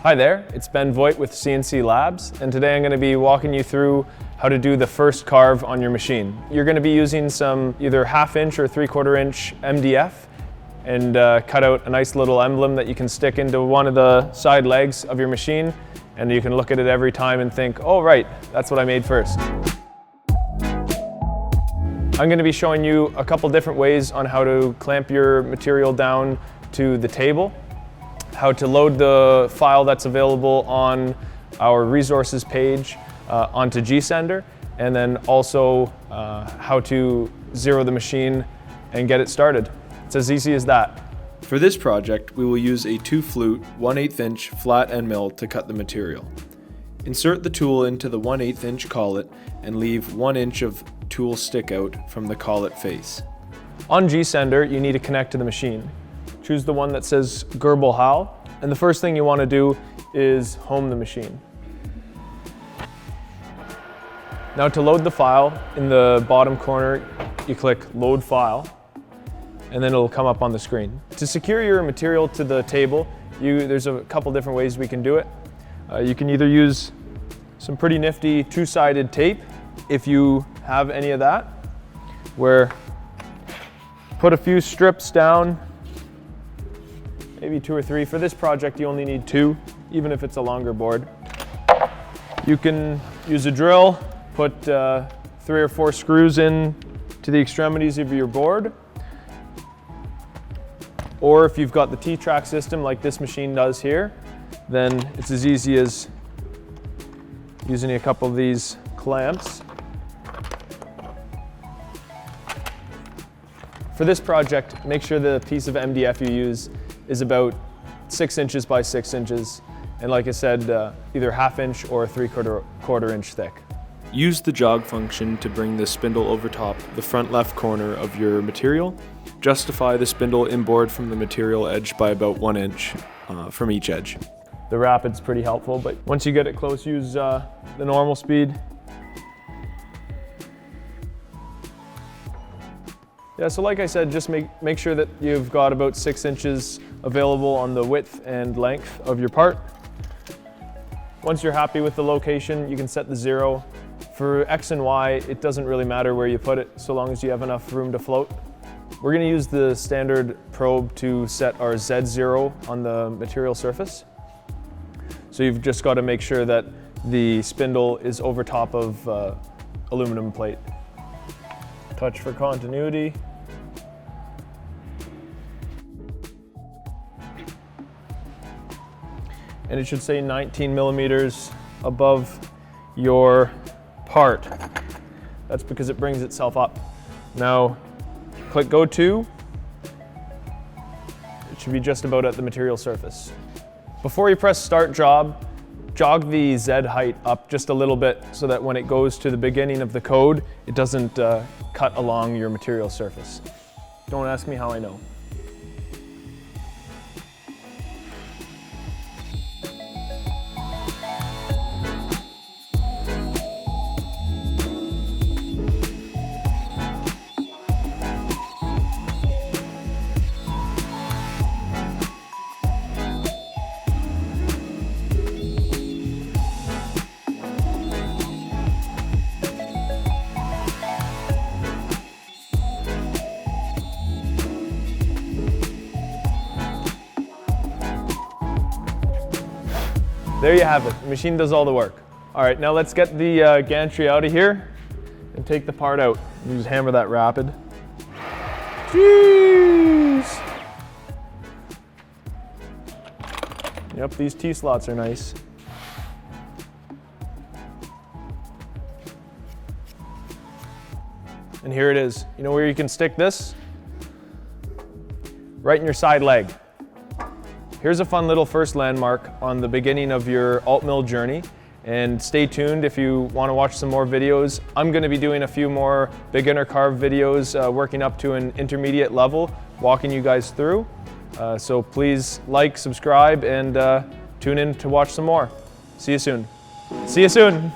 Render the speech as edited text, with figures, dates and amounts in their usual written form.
Hi there, it's Ben Voigt with CNC Labs, and today I'm going to be walking you through how to do the first carve on your machine. You're going to be using some either 1/2 inch or 3/4 inch MDF and cut out a nice little emblem that you can stick into one of the side legs of your machine, and you can look at it every time and think, oh right, that's what I made first. I'm going to be showing you a couple different ways on how to clamp your material down to the table, how to load the file that's available on our resources page onto gSender, and then also how to zero the machine and get it started. It's as easy as that. For this project, we will use a 2-flute 1/8 inch flat end mill to cut the material. Insert the tool into the 1/8 inch collet and leave 1 inch of tool stick out from the collet face. On gSender, you need to connect to the machine. Choose the one that says Gerbil HAL, and the first thing you want to do is home the machine. Now to load the file, in the bottom corner, you click Load File, and then it'll come up on the screen. To secure your material to the table, there's a couple different ways we can do it. You can either use some pretty nifty two-sided tape, if you have any of that, where put a few strips down, maybe 2 or 3. For this project, you only need 2, even if it's a longer board. You can use a drill, put 3 or 4 screws in to the extremities of your board. Or if you've got the T-track system like this machine does here, then it's as easy as using a couple of these clamps. For this project, make sure the piece of MDF you use is about 6 inches by 6 inches, and like I said, either 1/2 inch or 3/4 inch thick. Use the jog function to bring the spindle over top the front left corner of your material. Justify the spindle inboard from the material edge by about 1 inch from each edge. The rapid's pretty helpful, but once you get it close, use the normal speed. Yeah, so like I said, just make sure that you've got about 6 inches available on the width and length of your part. Once you're happy with the location, you can set the 0. For X and Y, it doesn't really matter where you put it, so long as you have enough room to float. We're going to use the standard probe to set our Z0 on the material surface. So you've just got to make sure that the spindle is over top of aluminum plate. Touch for continuity. And it should say 19 millimeters above your part. That's because it brings itself up. Now, click Go To. It should be just about at the material surface. Before you press Start Job, jog the Z height up just a little bit so that when it goes to the beginning of the code, it doesn't cut along your material surface. Don't ask me how I know. There you have it. The machine does all the work. All right, now let's get the gantry out of here and take the part out. You just hammer that rapid. Jeez! Yep, these T-slots are nice. And here it is. You know where you can stick this? Right in your side leg. Here's a fun little first landmark on the beginning of your AltMill journey, and stay tuned if you want to watch some more videos. I'm going to be doing a few more beginner carve videos, working up to an intermediate level, walking you guys through. So please like, subscribe, and tune in to watch some more. See you soon. See you soon.